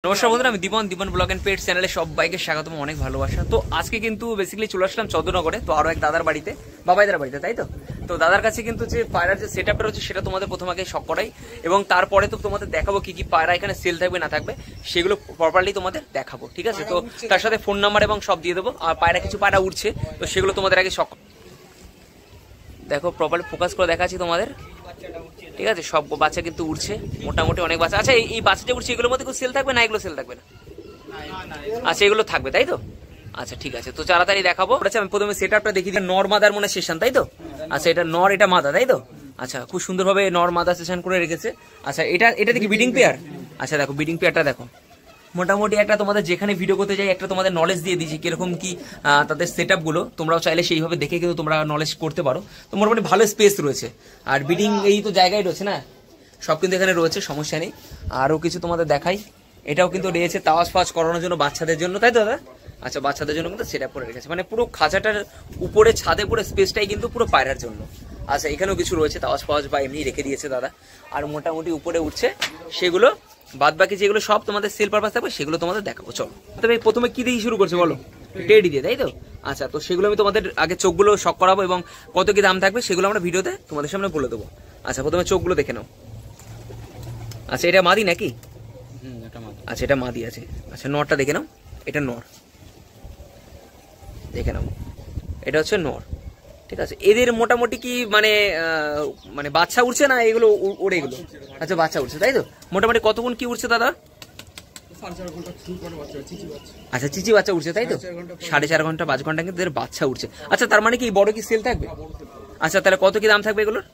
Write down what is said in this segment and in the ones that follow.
নমস্কার বন্ধুরা, আমি দীপন ব্লগ এন্ড পেট চ্যানেলে সবাইকে স্বাগতম, অনেক ভালোবাসা। তো আজকে কিন্তু বেসিক্যালি চলে আসলাম চন্দ্রনগরে, তো আরো এক দাদার বাড়িতে, বাবাইদার বাড়িতে, তাই তো। তো দাদার কাছে কিন্তু যে পায়রার যে সেটআপটা রয়েছে সেটা তোমাদের প্রথম আগে শখ করাই, এবং তারপরে তো তোমাদের দেখাবো কি কি পায়রা এখানে সেল থাকবে না থাকবে সেগুলো প্রপারলি তোমাদের দেখাবো, ঠিক আছে। তো তার সাথে ফোন নাম্বার এবং সব দিয়ে দেবো। আর কিছু পায়রা উঠছে, তো সেগুলো তোমাদের আগে শখ দেখো, প্রপারলি ফোকাস করে দেখাচ্ছি তোমাদের, ঠিক আছে। সব বাচ্চা কিন্তু উঠছে, মোটামুটি অনেক বাচ্চা। আচ্ছা, এই বাচ্চাটা উঠছে, এগুলোর মধ্যে সেল থাকবে না? এগুলো সেল থাকবে না? আচ্ছা, এগুলো থাকবে, তাই তো। আচ্ছা, ঠিক আছে, তো তাড়াতাড়ি দেখাবো। আচ্ছা, আমি প্রথমে সেটআপটা দেখি। নর মাদার মনে সেশন, তাই তো। আচ্ছা, এটা নর, এটা মাদা, তাই তো। আচ্ছা, খুব সুন্দরভাবে নর মাদা সেশন করে রেখেছে। আচ্ছা, এটা দেখি বিডিং পেয়ার। আচ্ছা, দেখো বিডিং পেয়ারটা দেখো, মোটামুটি একটা তোমাদের যেখানে ভিডিও করতে যাই একটা তোমাদের নলেজ দিয়ে দিয়েছি কিরকম কি তাদের সেটআপ গুলো, তোমরাও চাইলে সেইভাবে দেখে কিন্তু তোমরা নলেজ করতে পারো। তো মোটামুটি ভালো স্পেস রয়েছে, আর বিডিং এই তো জায়গায় রয়েছে না, সব কিন্তু এখানে রয়েছে, সমস্যা নেই। আরও কিছু তোমাদের দেখাই, এটাও কিন্তু রয়েছে তাওয়াজ ফাওয়াজ করানোর জন্য বাচ্চাদের জন্য, তাই তো দাদা। আচ্ছা, বাচ্চাদের জন্য কিন্তু সেটআপ করে রেখেছে, মানে পুরো খাঁচাটার উপরে ছাদে পুরো স্পেসটাই কিন্তু পুরো পায়রার জন্য। আচ্ছা, এখানেও কিছু রয়েছে তাওয়াজ ফাওয়াজ বা এমনি রেখে দিয়েছে দাদা। আর মোটামুটি উপরে উঠছে, সেগুলো বাদ বাকি যেগুলো সব তোমাদের সেল পারপাস থাকবে সেগুলো তোমাদের দেখাবো। চলো, তবে প্রথমে কি দিয়ে শুরু করছে বলো? টেডি দিয়ে, তাই তো। আচ্ছা, তো সেগুলো আমি তোমাদের আগে চোখগুলো শক করাবো এবং কত কি দাম থাকবে সেগুলো আমরা ভিডিওতে তোমাদের সামনে বলে দেবো। আচ্ছা, প্রথমে চোখগুলো দেখে নাও। আচ্ছা, এটা মাদি নাকি? আচ্ছা, এটা মাদি আছে। আচ্ছা, নরটা দেখে নাও, এটা নর, দেখে নাও, এটা হচ্ছে নর, ঠিক আছে। এদের মোটামুটি কি মানে মানে বাচ্চা উঠছে না এগুলো উড়ে এগুলো? আচ্ছা, বাচ্চা উঠছে, তাই তো। মোটামুটি কতক্ষণ কি উঠছে দাদা? আচ্ছা, চিচি বাচ্চা উঠছে, তাই তো। 4.5 ঘন্টা 5 ঘন্টা কিন্তু এদের বাচ্চা উঠছে। আচ্ছা, তার মানে কি বড় কি সেল থাকবে? আচ্ছা, তাহলে কত কি দাম থাকবে এগুলোর?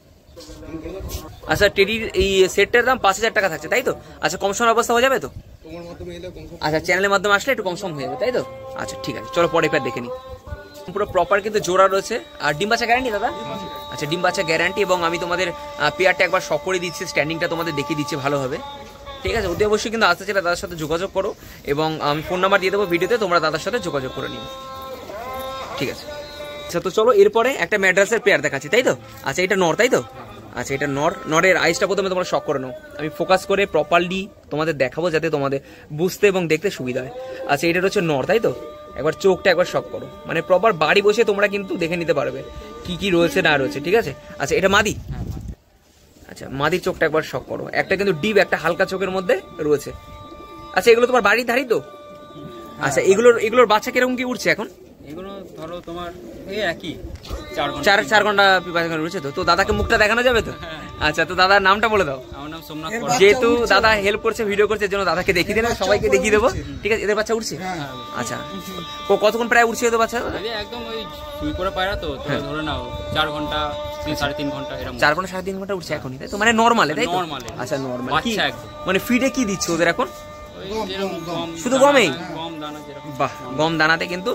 আচ্ছা, টেডির এই সেটটার দাম 5,000 টাকা থাকছে, তাই তো। আচ্ছা, কম সম অবস্থা হয়ে যাবে তো? আচ্ছা, চ্যানেলের মাধ্যমে আসলে একটু কম সম হয়ে যাবে, তাই তো। আচ্ছা, ঠিক আছে, চলো পরে দেখে নিই। পুরো প্রপার কিন্তু জোড়া রয়েছে। আর ডিম বাচ্চা গ্যারান্টি দাদা? আচ্ছা, ডিম বাচ্চা গ্যারান্টি, এবং আমি তোমাদের পেয়ারটা একবার শক করে দিচ্ছি, স্ট্যান্ডিংটা তোমাদের দেখিয়ে দিচ্ছি ভালোভাবে, ঠিক আছে। অতি অবশ্যই কিন্তু আসতে চাইলে দাদার সাথে যোগাযোগ করো, এবং আমি ফোন নাম্বার দিয়ে দেবো ভিডিওতে, তোমরা দাদার সাথে যোগাযোগ করে নিও, ঠিক আছে। আচ্ছা, তো চলো এরপরে একটা ম্যাড্রাসের পেয়ার দেখাচ্ছি, তাই তো। আচ্ছা, এটা নর, তাই তো। আচ্ছা, এটা নরের আইসটা প্রথমে তোমরা শক করে নাও, আমি ফোকাস করে প্রপারলি তোমাদের দেখাবো যাতে তোমাদের বুঝতে এবং দেখতে সুবিধা হয়। আচ্ছা, এটা হচ্ছে নর, তাই তো। একবার চোখটা একবার শক করো, মানে প্রপার বাড়ি বসে তোমরা কিন্তু দেখে নিতে পারবে কি কি রয়েছে না রয়েছে, ঠিক আছে। আচ্ছা, এটা মাদি। আচ্ছা, মাদির চোখটা একবার শক করো, একটা কিন্তু ডিপ একটা হালকা চোখের মধ্যে রয়েছে। আচ্ছা, এগুলো তোমার বাড়ির ধারি তো? আচ্ছা, এগুলোর বাচ্চা কিরকম কি উঠছে এখন? এগুলো ধরো তোমার এই একই 4 ঘন্টা 5 ঘন্টা উঠছে তো। তো দাদাকে মুখটা দেখানো যাবে তো? আচ্ছা, তো দাদার নামটা বলে দাও। আমার নাম সোমনাথ। যেহেতু দাদা হেল্প করছে, ভিডিও করছে, জন্য দাদাকে দেখিয়ে দেন, সবাইকে দেখিয়ে দেবো, ঠিক আছে। এদের বাচ্চা উঠছে? আচ্ছা, কতক্ষণ প্রায় উঠছে এদের বাচ্চা? একদম ওই সুই করে পায়রা তো, ধরে নাও 4 ঘন্টা 3.5 ঘন্টা এরকম। 4 ঘন্টা 3.5 ঘন্টা উঠছে এখনই, তাই তো। মানে নরমালে, তাই তো। আচ্ছা, নরমাল বাচ্চা একদম। মানে ফিডে কি দিচ্ছে ওদের এখন? শুধু গম গমেই? গম দানা যেরকম। বাহ, গম দানাতে কিন্তু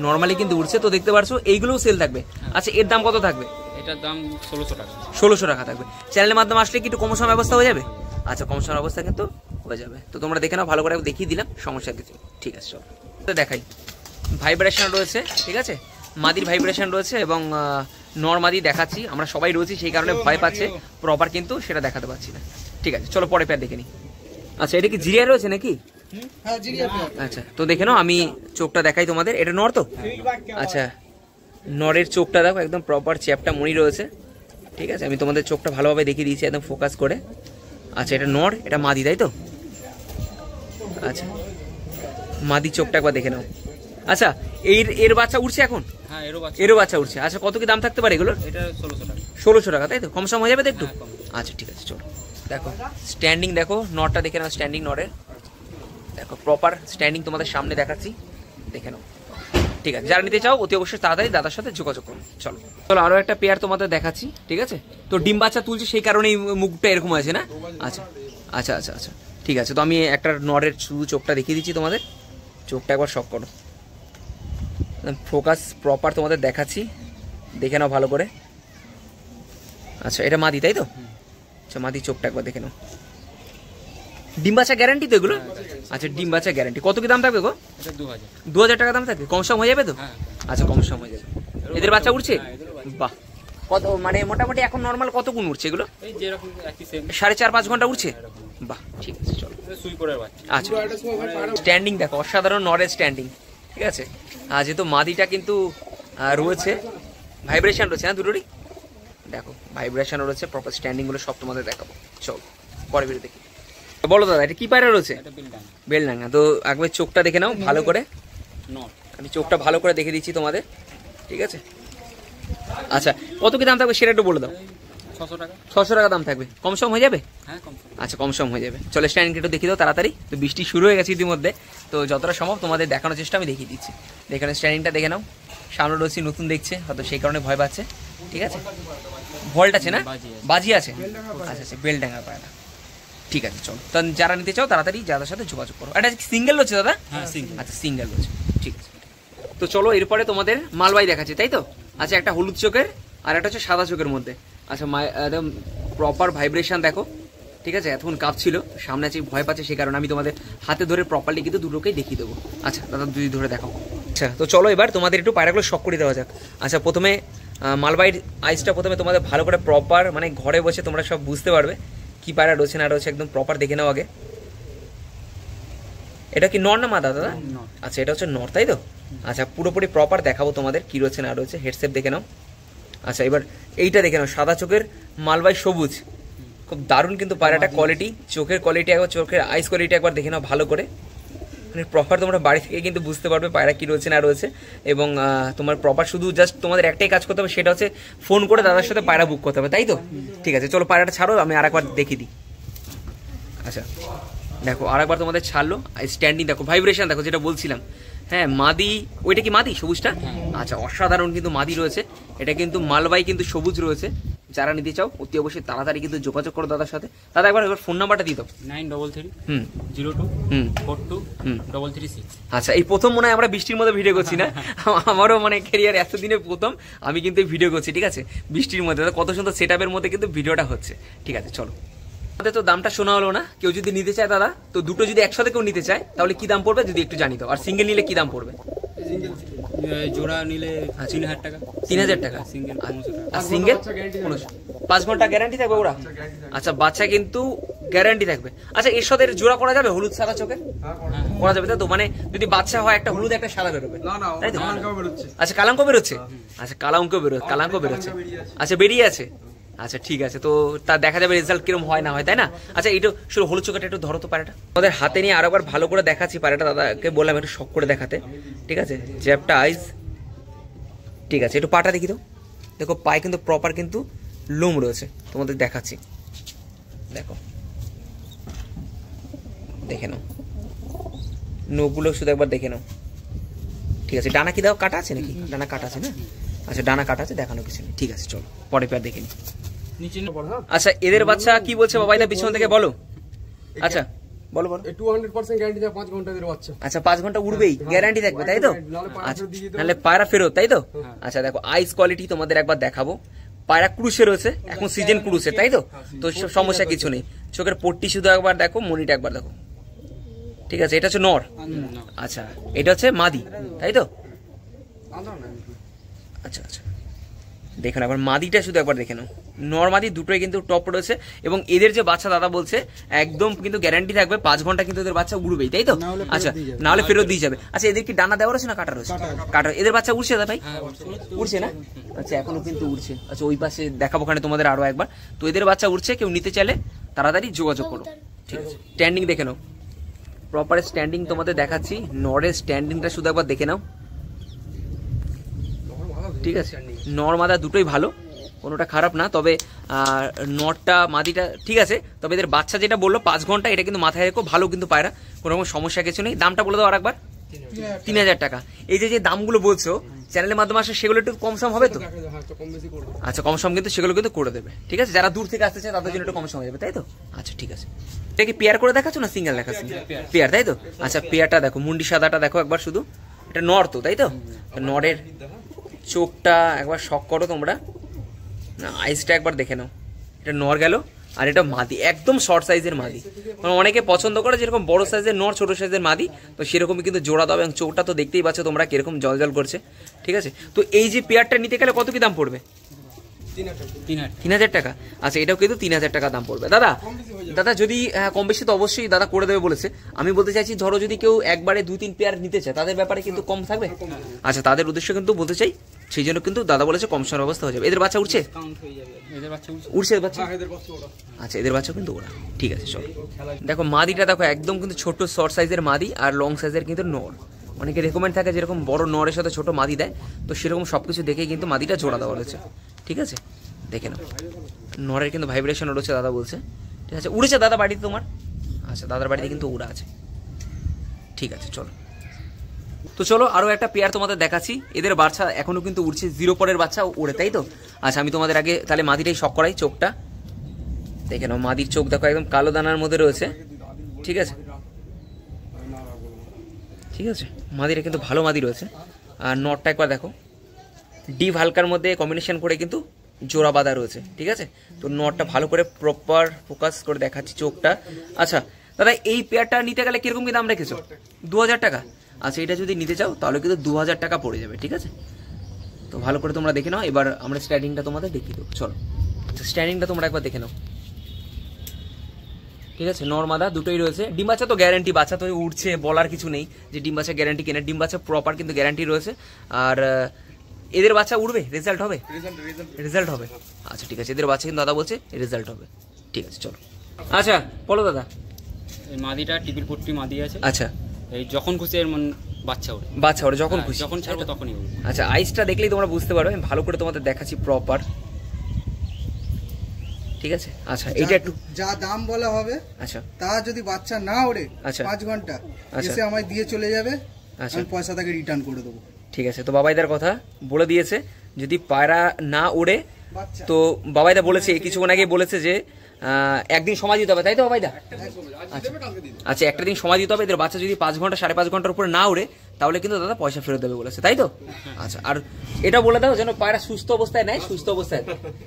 নরমালি কিন্তু উঠছে, তো দেখতে পারছো এইগুলোও সেল থাকবে। আচ্ছা, এর দাম কত থাকবে? এটার দাম 1600 টাকা। 1600 টাকা থাকবে। চ্যানেলের মাধ্যমে আসলে কি একটু কম সময় ব্যবস্থা হয়ে যাবে? আচ্ছা, কম সময় অবস্থা কিন্তু হয়ে যাবে। তো তোমরা দেখে নাও, ভালো করে দেখিয়ে দিলাম, সমস্যা কিছু, ঠিক আছে। চলো তো দেখাই। ভাইব্রেশন রয়েছে, ঠিক আছে, মাদির ভাইব্রেশন রয়েছে, এবং নর মাদি দেখাচ্ছি, আমরা সবাই রয়েছি, সেই কারণে ভয় পাচ্ছে প্রপার কিন্তু সেটা দেখাতে পারছি না, ঠিক আছে। চলো পরে পেয়ার দেখে নিই। আচ্ছা, এটা কি জিরিয়া রয়েছে নাকি? আচ্ছা, তো দেখে নাও, আমি চোখটা দেখাই তোমাদের। এটা নর তো? আচ্ছা, নরের চোখটা দেখো, একদম প্রপার চ্যাপটা মনি রয়েছে, ঠিক আছে। আমি তোমাদের চোখটা ভালোভাবে দেখিয়ে দিয়েছি একদম ফোকাস করে। আচ্ছা, এটা নর, এটা মাদি, তাই তো। আচ্ছা, মাদি চোখটা একবার দেখে নাও। আচ্ছা, এর বাচ্চা উঠছে এখন? হ্যাঁ, এরও বাচ্চা উঠছে। আচ্ছা, কত কি দাম থাকতে পারে এগুলোর? এটা 1600 টাকা। 1600 টাকা, তাই তো। কম সম হয়ে যাবে তো একটু? হ্যাঁ, আচ্ছা, ঠিক আছে, চলো দেখো স্ট্যান্ডিং দেখো, নরটা দেখে নাও, স্ট্যান্ডিং নরের দেখো, প্রপার স্ট্যান্ডিং তোমাদের সামনে দেখাচ্ছি, দেখে নাও, ঠিক আছে। যারা নিতে চাও অতি অবশ্যই তাড়াতাড়ি দাদার সাথে যোগাযোগ করুন। চলো চলো আরো একটা পেয়ার তোমাদের দেখাচ্ছি, ঠিক আছে। তো ডিম বাচ্চা তুলছে, সেই কারণেই মুখটা এরকম আছে না? আচ্ছা আচ্ছা আচ্ছা আচ্ছা, ঠিক আছে। তো আমি একটা নরের শুধু চোখটা দেখিয়ে দিচ্ছি তোমাদের, চোখটা একবার শক করো, ফোকাস প্রপার তোমাদের দেখাচ্ছি, দেখে নাও ভালো করে। আচ্ছা, এটা মাদি, তাই তো। আচ্ছা, মাদি চোখটা একবার দেখে নাও। ডিম বাচ্চা গ্যারান্টি তো এগুলো? আচ্ছা, ডিম বাচ্চা গ্যারান্টি। কত কি দাম থাকবে গো? 2000 টাকা দাম থাকবে। কম সম হয়ে যাবে তো? আচ্ছা, কম সম হয়ে যাবে। এদের বাচ্চা উঠছে? বাহ, কত মানে মোটামুটি এখন নর্মাল কত গুণ উঠছে এগুলো? 4.5-5 ঘন্টা উঠছে। বাহ, ঠিক আছে চলো। সুই করে বাচ্চা। আচ্ছা, স্ট্যান্ডিং দেখো অসাধারণ নরের স্ট্যান্ডিং, ঠিক আছে। আর যেহেতু মাদিটা কিন্তু রয়েছে, ভাইব্রেশন রয়েছে না দুটোরই, দেখো ভাইব্রেশন রয়েছে, প্রপার স্ট্যান্ডিং গুলো সব তোমাদের দেখাবো। চলো পরে বেরো দেখি। বলো দাদা এটা কি পায়রা রয়েছে? এটা বিলডাং বেলডাঙ্গা। তো একবার চোখটা দেখে নাও ভালো করে, নট। আমি চোখটা ভালো করে দেখে দিচ্ছি তোমাদের, ঠিক আছে। আচ্ছা, কত কি দাম থাকবে সেটা একটু বলে দাও। 600 টাকা। 600 টাকা দাম থাকবে, কম সম হয়ে যাবে? হ্যাঁ কম। আচ্ছা, কম সম হয়ে যাবে। চলো স্ট্যান্ডিং একটু দেখিয়ে দাও তাড়াতাড়ি। তো বৃষ্টি শুরু হয়ে গেছে ইতিমধ্যে, তো যতটা সম্ভব তোমাদের দেখানোর চেষ্টা আমি দেখিয়ে দিচ্ছি। এখানে স্ট্যান্ডিংটা দেখে নাও, সামনে রয়েছে নতুন দেখছে, হয়তো সেই কারণে ভয় পাচ্ছে, ঠিক আছে। ভল্ট আছে না? বাজি আছে। আচ্ছা আচ্ছা, বেলডাঙ্গা পায়রা, ঠিক আছে। চলো, তো যারা নিতে চাও তাড়াতাড়ি যাদের সাথে যোগাযোগ করো। এটা সিঙ্গেল রয়েছে দাদা? হ্যাঁ সিঙ্গেল। আচ্ছা, সিঙ্গেল রয়েছে, ঠিক আছে। তো চলো এরপরে তোমাদের মালবাই দেখাচ্ছি, তাই তো? আচ্ছা, একটা হলুদ চোখের আর একটা হচ্ছে সাদা চোখের মধ্যে। আচ্ছা, একদম প্রপার ভাইব্রেশন দেখো, ঠিক আছে। এতক্ষণ কাঁপছিল, সামনে আছে ভয় পাচ্ছে, সেই কারণে আমি তোমাদের হাতে ধরে প্রপারলি কিন্তু দুটোকেই দেখিয়ে দেবো। আচ্ছা দাদা, দুই ধরে দেখাও। আচ্ছা, তো চলো এবার তোমাদের একটু পায়রাগুলো শক করে দেওয়া যাক। আচ্ছা, প্রথমে মালবাইয়ের আইসটা প্রথমে তোমাদের ভালো করে প্রপার, মানে ঘরে বসে তোমরা সব বুঝতে পারবে কি পায়রা রয়েছে না রয়েছে, একদম প্রপার দেখে নাও আগে। এটা কি নর না মাদা দাদা? আচ্ছা, এটা হচ্ছে নর, তাই তো? আচ্ছা, পুরোপুরি প্রপার দেখাবো তোমাদের কি রয়েছে না রয়েছে। হেডসেট দেখে নাও। আচ্ছা, এবার এইটা দেখে নাও, সাদা চোখের মালবাই সবুজ, খুব দারুণ কিন্তু পায়রাটা কোয়ালিটি, চোখের কোয়ালিটি একবার, চোখের আইস কোয়ালিটি একবার দেখে নাও ভালো করে। মানে প্রপার তোমরা বাড়ি থেকে কিন্তু বুঝতে পারবে পায়রা কি রয়েছে না রয়েছে। এবং তোমার প্রপার শুধু জাস্ট তোমাদের একটাই কাজ করতে হবে, সেটা হচ্ছে ফোন করে দাদার সাথে পায়রা বুক করতে হবে, তাই তো? ঠিক আছে, চলো পায়রাটা ছাড়ো, আমি আরেকবার দেখিয়ে দিই। আচ্ছা দেখো, আরেকবার তোমাদের ছাড়লো, স্ট্যান্ডিং দেখো, ভাইব্রেশন দেখো, যেটা বলছিলাম। হ্যাঁ, মাদি, ওইটা কি মাদি সবুজটা? আচ্ছা, অসাধারণ কিন্তু মাদি রয়েছে। এটা কিন্তু মালবাই কিন্তু সবুজ রয়েছে। যারা নিতে চাও অতি অবশ্যই তাড়াতাড়ি কিন্তু যোগাযোগ করো দাদার সাথে। দাদা একবার ফোন নাম্বারটা দিয়ে দাও। 9332024336। আচ্ছা, এই প্রথম মনে হয় আমরা বৃষ্টির মধ্যে ভিডিও করছি না? আমারও মানে ক্যারিয়ার এতদিনে প্রথম আমি কিন্তু ভিডিও করছি, ঠিক আছে, বৃষ্টির মধ্যে। কত সুন্দর সেট আপের মধ্যে কিন্তু ভিডিওটা হচ্ছে, ঠিক আছে। চলো, আমাদের তো দামটা শোনা হলো না। কেউ যদি নিতে চায় দাদা, তো দুটো যদি একসাথে কেউ নিতে চায় তাহলে কি দাম পড়বে যদি একটু জানি তো? আর সিঙ্গেল নিলে কি দাম পড়বে? জোড়া নিলে 3000 টাকা। 3000 টাকা সিঙ্গেল 1500 টাকা। আর সিঙ্গেল 5 ঘন্টা গ্যারান্টি থাকবে ওরা? আচ্ছা, বাচ্চা কিন্তু গ্যারান্টি থাকবে। আচ্ছা, এর সাথে জোড়া করা যাবে হলুদ সাদা চোখে? করা যাবে, তাই তো? মানে যদি বাচ্চা হয় একটা হলুদ একটা সাদা বেরোবে, তাই তো? আচ্ছা, কালাঙ্ক বেরোচ্ছে? আচ্ছা, কালাঙ্ক বেরোচ্ছে। আচ্ছা, বেরিয়ে আছে। আচ্ছা, ঠিক আছে, তো তা দেখা যাবে রেজাল্ট কিরকম হয় না হয়, তাই না? আচ্ছা, এইটা শুধু হলুদ চোখটা একটু ধরো তো পায়রাটা, আমাদের হাতে নিয়ে আরো একবার ভালো করে দেখাচ্ছি পায়রাটা। দাদাকে বললাম একটু শক করে দেখাতে, ঠিক আছে। জ্যাপটা আইস, ঠিক আছে। একটু পাটা দেখি তো, দেখো পায়ে কিন্তু প্রপার কিন্তু লোম রয়েছে, তোমাদের দেখাচ্ছি, দেখো, দেখে নাও নখগুলো শুধু একবার দেখে নাও, ঠিক আছে। ডানা কি দাও কাটা আছে নাকি? ডানা কাটা আছে না? আচ্ছা, ডানা কাটা আছে, দেখানো কিছু নেই, ঠিক আছে। চলো পরে পেয়ার দেখে নি। আচ্ছা, এদের বাচ্চা কি বলছে বাবাইদা পিছন থেকে বলো। আচ্ছা, বলো 200% গ্যারান্টি দেয় 5 ঘন্টা এর বাচ্চা। আচ্ছা, 5 ঘন্টা উড়বেই, গ্যারান্টি থাকবে, তাই তো? আচ্ছা, নাহলে পায়রা ফেরত, তাই তো? আচ্ছা, দেখো আইস কোয়ালিটি তোমাদের একবার দেখাবো। পায়রা ক্রুশে রয়েছে, এখন সিজন ক্রুশে, তাই তো? তো সমস্যা কিছু নেই। চোখের পট্টি শুধু একবার দেখো, মনিটা একবার দেখো, ঠিক আছে। এটা হচ্ছে নর। আচ্ছা, এটা হচ্ছে মাদি, তাই তো? আচ্ছা আচ্ছা, দেখে নাও একবার মাদিটা শুধু একবার দেখে নাও। নর মাদি দুটোই কিন্তু টপ রয়েছে। এবং এদের যে বাচ্চা দাদা বলছে একদম কিন্তু গ্যারান্টি থাকবে, 5 ঘন্টা কিন্তু এদের বাচ্চা উড়বেই, তাই তো? আচ্ছা, নাহলে ফেরত দিয়ে যাবে। আচ্ছা, এদের কি ডানা দেওয়া রয়েছে না কাটা রয়েছে? কাটা। এদের বাচ্চা উড়ছে দাদা ভাই? উড়ছে না? আচ্ছা, এখনো কিন্তু উড়ছে। আচ্ছা, ওই পাশে দেখাবো ওখানে তোমাদের আরো একবার। তো এদের বাচ্চা উড়ছে, কেউ নিতে চাইলে তাড়াতাড়ি যোগাযোগ করো, ঠিক আছে। স্ট্যান্ডিং দেখে নাও, প্রপার স্ট্যান্ডিং তোমাদের দেখাচ্ছি। নরের স্ট্যান্ডিংটা শুধু একবার দেখে নাও, ঠিক আছে। নর মাদা দুটোই ভালো, কোনোটা খারাপ না। তবে নরটা মাদিটা ঠিক আছে, তবে এদের বাচ্চা যেটা বললো 5 ঘন্টা, এটা কিন্তু মাথায় রেখো, ভালো কিন্তু পায়রা, কোনো রকম সমস্যা কিছু নেই। দামটা বলে দাও আরেকবার। 3000 টাকা। এই যে দামগুলো বলছো চ্যানেলের মাধ্যমে আসে, সেগুলো একটু কম সম হবে তো? আচ্ছা, কম সম কিন্তু সেগুলো কিন্তু করে দেবে, ঠিক আছে। যারা দূর থেকে আসতে চায় তাদের জন্য একটু কম সম হয়ে যাবে, তাই তো? আচ্ছা, ঠিক আছে। এটা কি পেয়ার করে দেখাচ্ছ না সিঙ্গেল দেখাচ্ছি? পেয়ার, তাই তো? আচ্ছা, পেয়ারটা দেখো, মুন্ডি সাদাটা দেখো একবার শুধু। এটা নর তো, তাই তো? নরের চোখটা একবার শক করো তোমরা, না আইসটা একবার দেখে নাও। এটা নর গেল, আর এটা মাদি, একদম শর্ট সাইজের মাদি। মানে অনেকে পছন্দ করে যেরকম বড় সাইজের নর, ছোট সাইজের মাদি, তো সেরকমই কিন্তু জোড়া দাও। এবং চোখটা তো দেখতেই পাচ্ছ তোমরা কিরকম জল জল করছে, ঠিক আছে। তো এই যে পেয়ারটা নিতে গেলে কত কি দাম পড়বে? 3,000 টাকা। আচ্ছা, এটাও কিন্তু 3,000 টাকা দাম পড়বে। দাদা দাদা যদি কম বেশি তো অবশ্যই দাদা করে দেবে বলেছে। আমি বলতে চাইছি ধরো যদি কেউ একবারে 2-3 পেয়ার নিতে চায় তাদের ব্যাপারে কিন্তু কম থাকবে। আচ্ছা, তাদের উদ্দেশ্যে কিন্তু বলতে চাই, সেই জন্য কিন্তু দাদা বলেছে কম সময়ের ব্যবস্থা হয়ে যাবে। এদের বাচ্চা উঠছে? উঠছে বাচ্চা? আচ্ছা, এদের বাচ্চা কিন্তু ওরা। ঠিক আছে, চলো দেখো মাদিটা দেখো, একদম কিন্তু ছোট শর্ট সাইজের মাদি আর লং সাইজের কিন্তু নর। অনেকে রেকমেন্ড থাকে যেরকম বড় নরের সাথে ছোট মাদি দেয়, তো সেরকম সবকিছু দেখেই কিন্তু মাদিটা জোড়া দেওয়া রয়েছে। ঠিক আছে, দেখে নাও। নরের কিন্তু ভাইব্রেশন রয়েছে দাদা বলছে। ঠিক আছে, উড়েছে দাদা বাড়িতে তোমার? আচ্ছা, দাদার বাড়িতে কিন্তু উড়া আছে। ঠিক আছে, চলো। তো চলো আরো একটা পেয়ার তোমাদের দেখাচ্ছি। এদের বাচ্চা এখনো কিন্তু উড়ছে, 0 পরের বাচ্চা উড়ে, তাই তো? আচ্ছা, আমি তোমাদের আগে তাহলে মাদিটাই শক করাই। চোখটা দেখে নাও, মাদির চোখ দেখো একদম কালো দানার মধ্যে রয়েছে। ঠিক আছে, ঠিক আছে, মাদিরা কিন্তু ভালো মাদি রয়েছে। আর নটটা একবার দেখো, ডিপ হালকার মধ্যে কম্বিনেশন করে কিন্তু জোড়া বাঁধা রয়েছে। ঠিক আছে, তো নটটা ভালো করে প্রপার ফোকাস করে দেখাচ্ছি চোখটা। আচ্ছা দাদা, এই পেয়ারটা নিতে গেলে কিরকম কি দাম রেখেছো? 2,000 টাকা। আচ্ছা, এটা যদি নিতে চাও তাহলে কিন্তু 2,000 টাকা পড়ে যাবে। ঠিক আছে, তো ভালো করে তোমরা দেখে নাও। এবার আমরা স্ট্যান্ডিংটা তোমাদের দেখিয়ে দেবো, চলো। আচ্ছা, স্ট্যান্ডিংটা তোমরা একবার দেখে নাও। ঠিক আছে, নর মাদা দুটোই রয়েছে। ডিম বাচ্চা তো গ্যারান্টি, বাচ্চা তো উঠছে, বলার কিছু নেই যে ডিম বাচ্চা গ্যারান্টি কেনা। ডিম বাচ্চা প্রপার কিন্তু গ্যারান্টি রয়েছে। আর এদের বাচ্চা উঠবে, রেজাল্ট হবে, রেজাল্ট হবে। আচ্ছা, ঠিক আছে, এদের বাচ্চা কিন্তু দাদা বলছে রেজাল্ট হবে। ঠিক আছে, চলো। আচ্ছা বলো দাদা। এই মাদিটা টিপিল পট্টি মাদি আছে। আচ্ছা, এই যখন খুশি এর বাচ্চা ওঠে, বাচ্চা ওঠে যখন খুশি, যখন ছাড়বো তখনই ওঠে। আচ্ছা, আইসটা দেখলেই তোমরা বুঝতে পারবে। আমি ভালো করে তোমাদের দেখাচ্ছি প্রপার। ঠিক আছে, আচ্ছা, এটা একটু যা দাম বলা হবে, আচ্ছা, তা যদি বাচ্চা না ওড়ে আচ্ছা 5 ঘন্টা আচ্ছা এসে আমায় দিয়ে চলে যাবে, আচ্ছা আমি পয়সা তাকে রিটার্ন করে দেবো। ঠিক আছে, তো বাবাইদার কথা বলে দিয়েছে, যদি পায়রা না ওড়ে বাচ্চা তো বাবাইদা বলেছে কিছুক্ষণ আগে বলেছে যে একদিন সময় দিতে হবে, তাই তো বাবাইদা? আচ্ছা, একটা দিন সময় দিতে হবে। এদের বাচ্চা যদি 5 ঘন্টা 5.5 ঘন্টার উপরে না ওড়ে তাহলে কিন্তু দাদা পয়সা ফেরত দেবে বলেছে, তাই তো? আচ্ছা, আর এটা বলে দাও যেন পায়রা সুস্থ অবস্থায় নেয়, সুস্থ অবস্থায়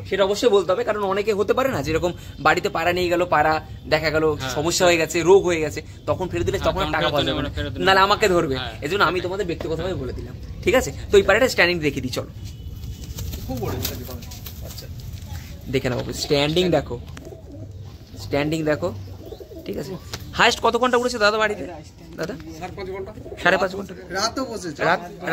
সেটা অবশ্যই বলতে হবে। কারণ অনেকে হতে পারে না যেরকম বাড়িতে পায়রা নিয়ে গেল, পায়রা দেখা গেল সমস্যা হয়ে গেছে, রোগ হয়ে গেছে, তখন ফেরত দিলে তখন টাকা পাওয়া যাবে না, নাহলে আমাকে ধরবে। এই জন্য আমি তোমাদের ব্যক্তিগতভাবে বলে দিলাম। ঠিক আছে, তো এই পায়রাটা স্ট্যান্ডিং দেখিয়ে দিই, চলো দেখে নাও। স্ট্যান্ডিং দেখো, স্ট্যান্ডিং দেখো। ঠিক আছে, হাইস্ট কত ঘন্টা উড়েছে দাদা বাড়িতে? দাদা 5.5 ঘন্টা। রাতও বসেছে,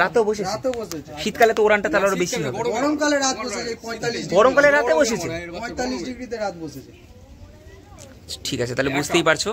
রাতেও বসেছে। রাতও বসেছে। শীতকালে তো ওরানটা তাহলে আরো বেশি হবে। গরমকালে রাত বসেছে 45, গরমকালে রাতে বসেছে 45 ডিগ্রিতে রাত বসেছে। ঠিক আছে, তাহলে বুঝতেই পারছো।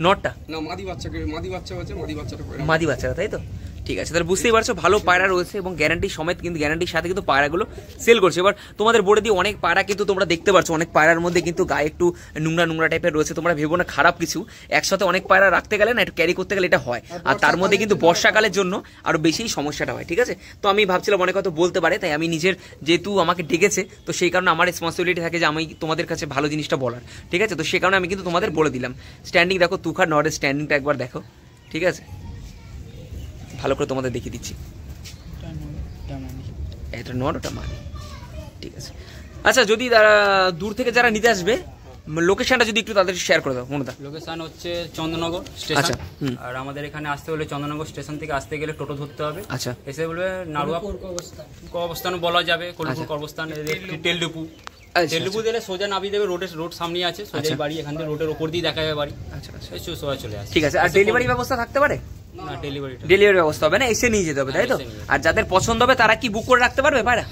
নটটা না, মাদি বাচ্চা হচ্ছে, মাদি বাচ্চাটা মাদি বাচ্চারা, তাই তো? ঠিক আছে, তাহলে বুঝতেই পারছো ভালো পায়রা রয়েছে এবং গ্যারান্টি সমেত, কিন্তু গ্যারান্টির সাথে কিন্তু পায়রাগুলো সেল করছে। এবার তোমাদের বলে দিই, অনেক পায়রা কিন্তু তোমরা দেখতে পাচ্ছ, অনেক পায়রার মধ্যে কিন্তু গায়ে একটু নোংরা নোংরা টাইপের রয়েছে। তোমরা ভেবো না খারাপ কিছু, একসাথে অনেক পায়রা রাখতে গেলে না, একটু ক্যারি করতে গেলে এটা হয়। আর তার মধ্যে কিন্তু বর্ষাকালের জন্য আরো বেশি সমস্যাটা হয়। ঠিক আছে, তো আমি ভাবছিলাম অনেক হয়তো বলতে পারে, তাই আমি নিজের, যেহেতু আমাকে ডেকেছে তো সেই কারণে আমার রেসপন্সিবিলিটি থাকে যে আমি তোমাদের কাছে ভালো জিনিসটা বলার। ঠিক আছে, তো সেই কারণে আমি কিন্তু তোমাদের বলে দিলাম। স্ট্যান্ডিং দেখো, তুখার নরের স্ট্যান্ডিংটা একবার দেখো। ঠিক আছে, ভালো করে তোমাদের দেখিয়ে দিচ্ছি। এটা নর, ওটা মানি। ঠিক আছে, আচ্ছা, যদি দূর থেকে যারা নিতে আসবে লোকেশনটা যদি একটু তাদের শেয়ার করে দাও। মনে লোকেশন হচ্ছে চন্দননগর স্টেশন। আর আমাদের এখানে আসতে হলে চন্দননগর স্টেশন থেকে আসতে গেলে টোটো ধরতে হবে। আচ্ছা, এসে বলবে নাড়ুয়া অবস্থান বলা যাবে, কলপুর অবস্থান, তেল ডিপু। তেল ডিপু দিলে সোজা নামিয়ে দেবে, রোড সামনে আছে, সোজা বাড়ি, এখান থেকে রোডের ওপর দিয়ে দেখা যাবে বাড়ি। আচ্ছা আচ্ছা, সোজা চলে আসে। ঠিক আছে, আর ডেলিভারি ব্যবস্থা থাকতে পারে? না, ডেলিভারি ব্যবস্থা হবে না, এসে নিয়ে যেতে হবে, তাই তো? আর যাদের পছন্দ হবে তারা কি বুক করে রাখতে পারবে পায়রা?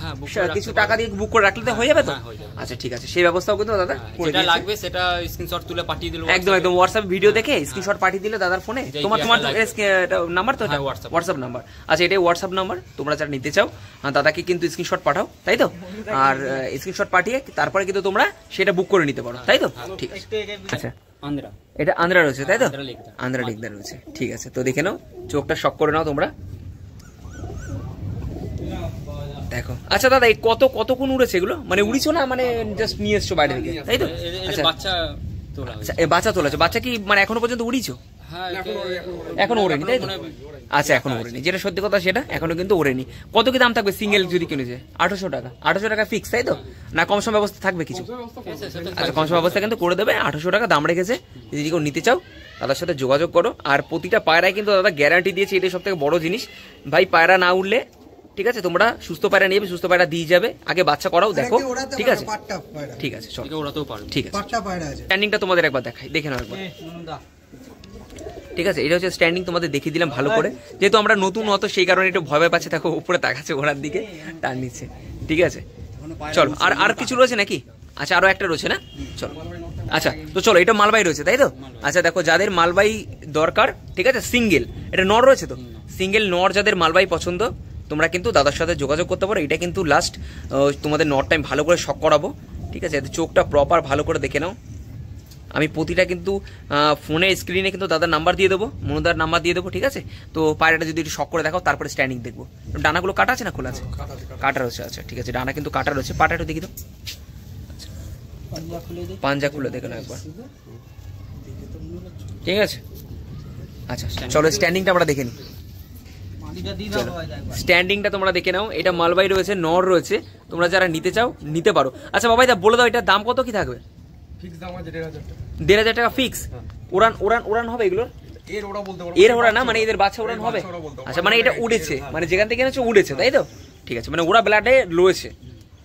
কিছু টাকা দিয়ে বুক করে রাখলে হয়ে যাবে তো? আচ্ছা, ঠিক আছে, সেই ব্যবস্থাও কিন্তু দাদা যেটা লাগবে সেটা স্ক্রিনশট তুলে পাঠিয়ে দিল। একদম একদম, হোয়াটসঅ্যাপ ভিডিও দেখে স্ক্রিনশট পাঠিয়ে দিলে দাদার ফোনে। তোমার নাম্বার তো হোয়াটসঅ্যাপ নাম্বার। আচ্ছা, এটাই হোয়াটসঅ্যাপ নাম্বার, তোমরা যারা নিতে চাও দাদাকে কিন্তু স্ক্রিনশট পাঠাও, তাই তো? আর স্ক্রিনশট পাঠিয়ে তারপরে কিন্তু তোমরা সেটা বুক করে নিতে পারো, তাই তো? ঠিক আছে, আচ্ছা, এটা আন্দ্রা রয়েছে, তাই তো? আন্দ্রা লেকদার রয়েছে। ঠিক আছে, তো দেখে নাও, চোখটা শক করে নাও তোমরা, দেখো। আচ্ছা দাদা, এই কতক্ষণ উড়েছে এগুলো? মানে উড়িছো না, মানে জাস্ট নিয়ে এসছো বাইরে থেকে, তাই তো? আচ্ছা, বাচ্চা তোলা আছে। বাচ্চা কি মানে এখনো পর্যন্ত উড়িছো? এখনো ওড়েনি, তাই তো? আচ্ছা, এখনো ওড়েনি, যেটা সত্যি কথা সেটা, এখনো কিন্তু ওড়েনি। কত কি দাম থাকবে সিঙ্গেল যদি কিনেছে? 800 টাকা। 800 টাকা ফিক্স, তাই তো? না কম সম ব্যবস্থা থাকবে কিছু? আচ্ছা, কম সম ব্যবস্থা কিন্তু করে দেবে। 800 টাকা দাম রেখেছে, যদি কেউ নিতে চাও দাদার সাথে যোগাযোগ করো। আর প্রতিটা পায়রায় কিন্তু দাদা গ্যারান্টি দিয়েছে, এটাই সব থেকে বড় জিনিস। ভাই, পায়রা না উঠলে ঠিক আছে, তোমরা সুস্থ পায়রা নেবে, সুস্থ পায়রা দিয়ে যাবে, আগে বাচ্চা করাও দেখো, ঠিক আছে ঠিক আছে চলো, ওরাতেও পারবে। ঠিক আছে। পাট্টা পায়রা আছে। স্ট্যান্ডিংটা তোমাদের একবার দেখাই, দেখে নাও একবার, ঠিক আছে। এটা হচ্ছে স্ট্যান্ডিং, তোমাদের দেখিয়ে দিলাম ভালো করে, যেহেতু আমরা নতুন অত সেই কারণে একটু ভয় ভয় পাচ্ছে, দেখো উপরে তাকাচ্ছে ওনার দিকে, তার নিচে, ঠিক আছে চলো। আর কিছু রয়েছে নাকি? আচ্ছা আরো একটা রয়েছে না, চলো। আচ্ছা তো চলো, এটা মালবাই রয়েছে তাই তো? আচ্ছা দেখো, যাদের মালবাই দরকার, ঠিক আছে, সিঙ্গেল, এটা নর রয়েছে তো, সিঙ্গেল নর যাদের মালবাই পছন্দ, তোমরা কিন্তু দাদার সাথে যোগাযোগ করতে পারো। এটা কিন্তু লাস্ট তোমাদের নর টাইম ভালো করে শক করাবো, ঠিক আছে, চোখটা প্রপার ভালো করে দেখে নাও। আমি প্রতিটা কিন্তু ফোনে স্ক্রিনে কিন্তু দাদার নাম্বার দিয়ে দেবো, মনুদার নাম্বার দিয়ে দেবো, ঠিক আছে। তো পায়রাটা যদি একটু শক করে দেখাও, তারপরে স্ট্যান্ডিং দেখবো। ডানাগুলো কাটা আছে না খোলা আছে? কাটা রয়েছে, আচ্ছা ঠিক আছে, ডানা কিন্তু কাটা রয়েছে। পাটা একটু দেখি তো, পাঞ্জা খুলে দেখে নাও একবার, ঠিক আছে। আচ্ছা চলো, স্ট্যান্ডিংটা আমরা দেখে নিই। স্ট্যান্ডিংটা তোমরা দেখে নাও, এটা মালবাই রয়েছে, নর রয়েছে, তোমরা যারা নিতে চাও নিতে পারো। আচ্ছা বাবাই দা বলে দাও, এটার দাম কত কি থাকবে? ফিক্স দাম আছে 1,500 টাকা। 1,500 টাকা ফিক্স। উড়ান হবে এগুলোর? এর ওরা বলতে পারবো, এর ওরা না, মানে এদের বাচ্চা উড়ান হবে? আচ্ছা মানে এটা উড়েছে, মানে যেখান থেকে এনেছে উড়েছে তাই তো, ঠিক আছে, মানে ওরা ব্লাডে রয়েছে,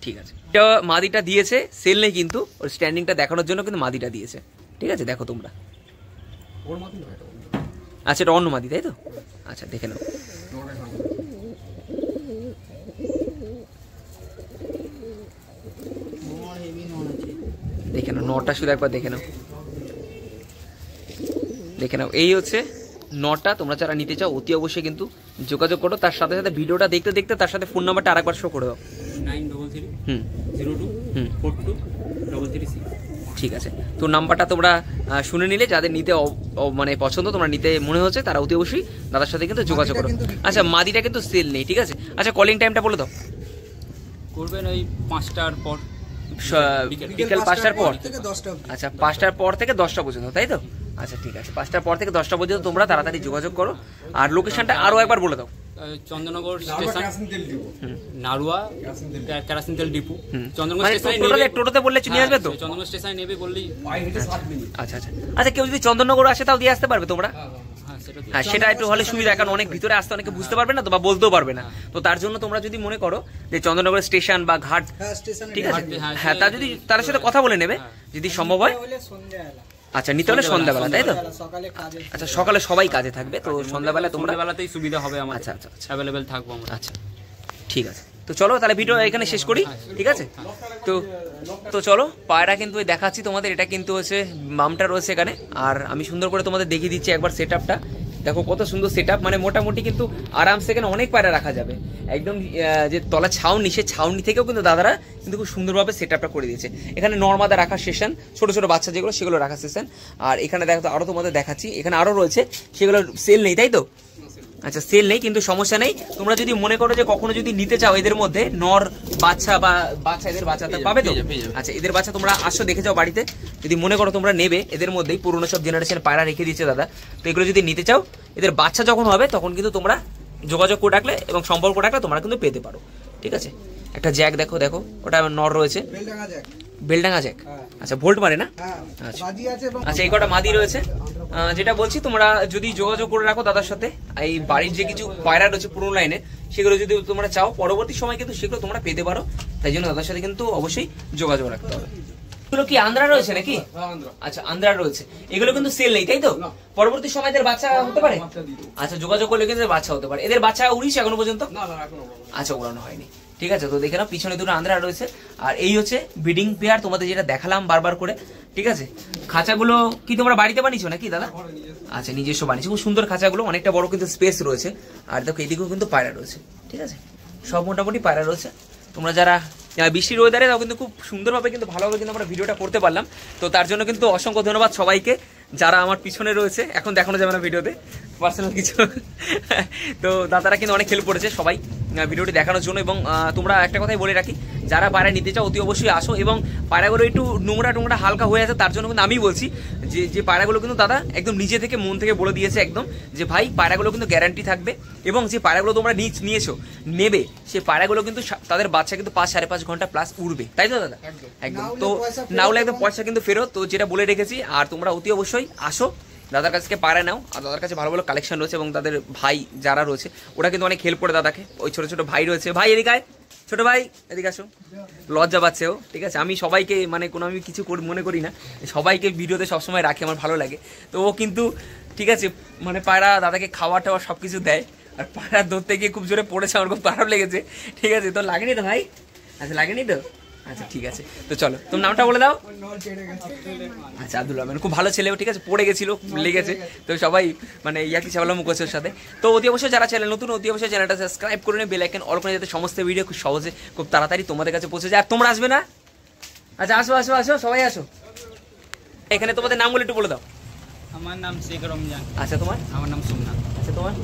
ঠিক আছে। এটা মাদিটা দিয়েছে, সেল নেই কিন্তু, ওর স্ট্যান্ডিংটা দেখানোর জন্য কিন্তু মাদিটা দিয়েছে, ঠিক আছে, দেখো তোমরা। ওর মাটি নয় এটা। আচ্ছা এটা অন্য মাদি তাই তো? আচ্ছা দেখে নাও, দেখে নাও নটা, শুধু একবার দেখে নাও, দেখে নাও। এই হচ্ছে নটা, তোমরা যারা নিতে চাও অতি অবশ্যই কিন্তু যোগাযোগ করো। তার সাথে সাথে ভিডিওটা দেখতে দেখতে তার সাথে ফোন নাম্বারটা আরেকবার শো করে দাও। 933024233 ঠিক আছে, তো নাম্বারটা তোমরা শুনে নিলে, যাদের নিতে মানে পছন্দ, তোমরা নিতে মনে হচ্ছে, তারা অতি অবশ্যই দাদার সাথে কিন্তু যোগাযোগ করো। আচ্ছা মাদিটা কিন্তু সেল নেই, ঠিক আছে। আচ্ছা কলিং টাইমটা বলে দাও। করবেন ওই 5টার পর, বিকেল 5টার পর, থেকে 10টা। আচ্ছা 5টার পর থেকে 10টা পর্যন্ত তাই তো? আচ্ছা ঠিক আছে, 5টার পর থেকে 10টা পর্যন্ত তোমরা তাড়াতাড়ি যোগাযোগ করো। আর লোকেশনটা আরো একবার বলে দাও। চন্দননগর স্টেশন, নারুয়া কেরাসিন তেল ডিপো, মানে চন্দননগর স্টেশনে টোটোতে বললে নিয়ে আসবে তো? চন্দননগর স্টেশনে নেবে বললেই, পায়ে হেঁটে 7 মিনিট। আচ্ছা আচ্ছা আচ্ছা, কেউ যদি চন্দননগর আসে তাও দিয়ে আসতে পারবে তোমরা? হ্যাঁ সেটা হ্যাঁ সেটা একটু হলে সুবিধা, কারণ অনেক ভিতরে আসতে অনেকে বুঝতে পারবে না তো, বা বলতেও পারবে না। তো তার জন্য তোমরা যদি মনে করো যে চন্দননগর স্টেশন বা ঘাট, হ্যাঁ স্টেশনে ঠিক আছে, হ্যাঁ, হ্যাঁ তা যদি তার সাথে কথা বলে নেবে, যদি সম্ভব হয়। আচ্ছা নিতে হলে সন্ধ্যাবেলা তাই তো? সকালে কাজে। আচ্ছা সকালে সবাই কাজে থাকবে, তো সন্ধ্যাবেলা তোমরা, সন্ধ্যাবেলাতেই সুবিধা হবে আমাদের, আচ্ছা আচ্ছা আচ্ছা অ্যাভেলেবেল থাকবো আমরা। আচ্ছা ঠিক আছে, তো চলো তাহলে ভিডিও এখানে শেষ করি, ঠিক আছে। তো চলো, পায়রা কিন্তু দেখাচ্ছি তোমাদের, এটা কিন্তু হচ্ছে মামটা রয়েছে এখানে, আর আমি সুন্দর করে তোমাদের দেখিয়ে দিচ্ছি একবার সেট আপটা। দেখো কত সুন্দর সেট আপ, মানে মোটামুটি কিন্তু আরামসে এখানে অনেক পায়রা রাখা যাবে। একদম যে তলা ছাউনি, সে ছাউনি থেকেও কিন্তু দাদারা কিন্তু খুব সুন্দরভাবে সেট আপটা করে দিয়েছে। এখানে নর্মাদা রাখার সেশন, ছোট ছোট বাচ্চা যেগুলো সেগুলো রাখার সেশন। আর এখানে দেখো আরো তোমাদের দেখাচ্ছি, এখানে আরো রয়েছে, সেগুলো সেল নেই তাই তো? আচ্ছা সেল নেই, কিন্তু সমস্যা নেই। তোমরা যদি মনে করো যে কখনো যদি নিতে চাও এদের মধ্যে নর বাচ্চা বা বাচ্চা, এদের বাচ্চা পাবে তো? আচ্ছা এদের বাচ্চা তোমরা আসো দেখে যাও বাড়িতে, যদি মনে করো তোমরা নেবে, এদের মধ্যেই পুরোনো সব জেনারেশন পায়রা রেখে দিয়েছে দাদা। তো এগুলো যদি নিতে চাও, এদের বাচ্চা যখন হবে তখন কিন্তু তোমরা যোগাযোগ করে রাখলে এবং সম্পর্ক রাখলে তোমরা কিন্তু পেতে পারো, ঠিক আছে। একটা জ্যাক দেখো, দেখো ওটা নর রয়েছে, বেলডাঙ্গা জ্যাক। বেলডাঙ্গা জ্যাক, আচ্ছা ভোল্ট মারে না? হ্যাঁ আচ্ছা বাজি আছে এবং আচ্ছা এই কটা মাদি রয়েছে। যেটা বলছি, তোমরা যদি যোগাযোগ করে রাখো দাদার সাথে, এই বাড়ির যে কিছু পায়রা রয়েছে পুরোনো লাইনে, সেগুলো যদি তোমরা চাও পরবর্তী সময় কিন্তু সেগুলো তোমরা পেতে পারো। তাই জন্য দাদার সাথে কিন্তু অবশ্যই যোগাযোগ রাখতে হবে। এগুলো কি আন্দ্রা রয়েছে নাকি? আচ্ছা আন্দ্রা রয়েছে, এগুলো কিন্তু সেল নেই তাই তো? পরবর্তী সময় এদের বাচ্চা হতে পারে? আচ্ছা যোগাযোগ করলে কিন্তু এদের বাচ্চা হতে পারে। এদের বাচ্চা উড়িয়েছে এখনো পর্যন্ত? না না এখনো আচ্ছা উড়ানো হয়নি, ঠিক আছে। তো দেখে নাও পিছনে দুটো আন্দ্রা রয়েছে, আর এই হচ্ছে ব্রিডিং পেয়ার তোমাদের যেটা দেখালাম বারবার করে, ঠিক আছে। খাঁচাগুলো কি তোমরা বাড়িতে বানিয়েছো নাকি দাদা? আচ্ছা নিজস্ব বানিয়েছো, খুব সুন্দর খাঁচাগুলো, অনেকটা বড় কিন্তু স্পেস রয়েছে। আর দেখো এদিকেও কিন্তু পায়রা রয়েছে, ঠিক আছে, সব মোটামুটি পায়রা রয়েছে। তোমরা যারা বৃষ্টির ওয়েদারে তাও কিন্তু খুব সুন্দরভাবে কিন্তু ভালোভাবে কিন্তু আমরা ভিডিওটা করতে পারলাম। তো তার জন্য কিন্তু অসংখ্য ধন্যবাদ সবাইকে যারা আমার পিছনে রয়েছে। এখন দেখানো যাবে না ভিডিওতে পার্সোনাল কিছু, তো দাদারা কিন্তু অনেক হেল্প করেছে সবাই ভিডিওটি দেখানোর জন্য। এবং তোমরা একটা কথাই বলে রাখি, যারা পায়রা নিতে চাও অতি অবশ্যই আসো। এবং পায়রাগুলো একটু নোংরা টোংরা হালকা হয়ে আছে, তার জন্য কিন্তু আমি বলছি যে পায়রাগুলো কিন্তু দাদা একদম নিজে থেকে মন থেকে বলে দিয়েছে একদম, যে ভাই পায়রাগুলো কিন্তু গ্যারান্টি থাকবে। এবং যে পায়রাগুলো তোমরা নিয়েছো নেবে, সেই পায়রাগুলো কিন্তু তাদের বাচ্চা কিন্তু 5-5.5 ঘন্টা প্লাস উড়বে, তাই তো দাদা? একদম। তো না হলে একদম পয়সা কিন্তু ফেরত, তো যেটা বলে রেখেছি। আর তোমরা অতি অবশ্যই আসো দাদার কাছে পায়রা নাও, আর দাদার কাছে ভালো ভালো কালেকশন রয়েছে এবং তাদের ভাই যারা রয়েছে ওরা কিন্তু অনেক হেল্প করে দাদাকে। ওই ছোট ছোট ভাই রয়েছে, ভাই এদিকে আয়, ছোট ভাই এদিকে আসো, লজ্জা পাচ্ছে ও, ঠিক আছে। আমি সবাইকে মানে কোনো আমি কিছু মনে করি না, সবাইকে ভিডিওতে সবসময় রাখি, আমার ভালো লাগে। তো ও কিন্তু ঠিক আছে মানে পায়রা দাদাকে খাওয়া টাওয়া সব কিছু দেয়, আর পায়রা ধরতে গিয়ে খুব জোরে পড়েছে, আমার খুব খারাপ লেগেছে, ঠিক আছে। তো লাগেনি তো ভাই? আচ্ছা লাগেনি তো, আচ্ছা ঠিক আছে। তো চলো তোমার নামটা বলে দাও। আচ্ছা আব্দুল রহমান, খুব ভালো ছেলেও, ঠিক আছে, পড়ে গেছিল, লেগেছে, তো সবাই মানে ইয়াকি চাওয়ালাম মুখোশ ওর সাথে। তো অতি অবশ্যই যারা চ্যানেল নতুন, অতি অবশ্যই চ্যানেলটা সাবস্ক্রাইব করে নিয়ে বেল আইকন অল করে, যাতে সমস্ত ভিডিও খুব সহজে খুব তাড়াতাড়ি তোমাদের কাছে পৌঁছে যায়। আর তোমরা আসবে না? আচ্ছা আসো আসো আসো, সবাই আসো। এখানে তোমাদের নামগুলো একটু বলে দাও। আমার নাম শেখ রমজান। আচ্ছা তোমার? আমার নাম সোমনাথ। আচ্ছা তোমার?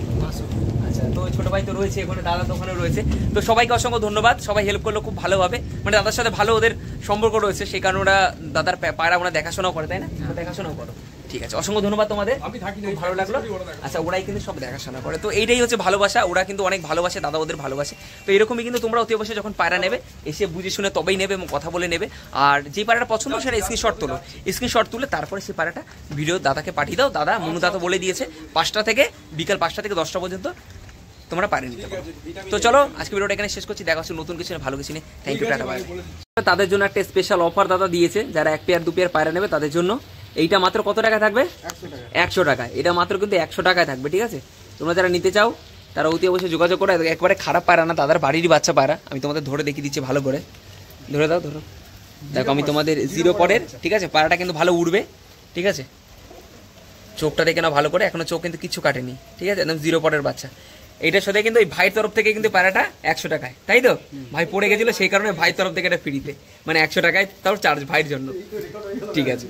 আচ্ছা, তো ছোট ভাই তো রয়েছে ওখানে, দাদা তো ওখানে রয়েছে। তো সবাইকে অসংখ্য ধন্যবাদ, সবাই হেল্প করলো খুব ভালোভাবে, মানে দাদার সাথে ভালো ওদের সম্পর্ক রয়েছে, সেই কারণে ওরা দাদার পায়রা ওরা দেখাশোনাও করে, তাই না? দেখাশোনাও করো, ঠিক আছে। অসংখ্য ধন্যবাদ তোমাদের, আমি থাকি না, খুব ভালো লাগলো। আচ্ছা ওরাই কিন্তু সব দেখাশোনা করে, তো এইটাই হচ্ছে ভালোবাসা। ওরা কিন্তু অনেক ভালোবাসে, দাদা ওদের ভালোবাসে। তো এরকমই কিন্তু তোমরা অতি অবশ্যই যখন পায়রা নেবে এসে বুঝে শুনে তবেই নেবে এবং কথা বলে নেবে। আর যে পায়রাটা পছন্দ সেটা স্ক্রিনশট তোলো, স্ক্রিনশট তুলে তারপরে সেই পায়রাটা ভিডিও দাদাকে পাঠিয়ে দাও। দাদা মনুদা তো বলে দিয়েছে 5টা থেকে বিকাল 5টা থেকে 10টা পর্যন্ত তোমরা পারে নিতে পারো। তো চলো আজকে ভিডিওটা এখানে শেষ করছি, দেখা হচ্ছে নতুন কিছু ভালো কিছু নিয়ে। Thank you, tata, bye. তাদের জন্য একটা স্পেশাল অফার দাদা দিয়েছে, যারা 1 পেয়ার 2 পেয়ার পায়রা নেবে তাদের জন্য। এইটা মাত্র কত টাকা থাকবে? 100 টাকা। এটা মাত্র কিন্তু 100 টাকায় থাকবে, ঠিক আছে। তোমরা যারা নিতে চাও তারা অতি অবশ্যই যোগাযোগ করো। একবারে খারাপ পায়রা না, দাদার বাড়িরই বাচ্চা পায়রা। আমি তোমাদের ধরে দেখিয়ে দিচ্ছি ভালো করে, ধরে দাও, ধরো, দেখো আমি তোমাদের 0 পরের, ঠিক আছে। পায়রাটা কিন্তু ভালো উড়বে, ঠিক আছে। চোখটা দেখে না ভালো করে, এখনো চোখ কিন্তু কিছু কাটেনি, ঠিক আছে, একদম 0 পরের বাচ্চা। এইটার সাথে কিন্তু ওই ভাইয়ের তরফ থেকে কিন্তু পায়রাটা 100 টাকায়, তাই তো? ভাই পড়ে গেছিল সেই কারণে ভাইয়ের তরফ থেকে এটা ফ্রিতে, মানে 100 টাকায়, তাও চার্জ ভাইয়ের জন্য, ঠিক আছে।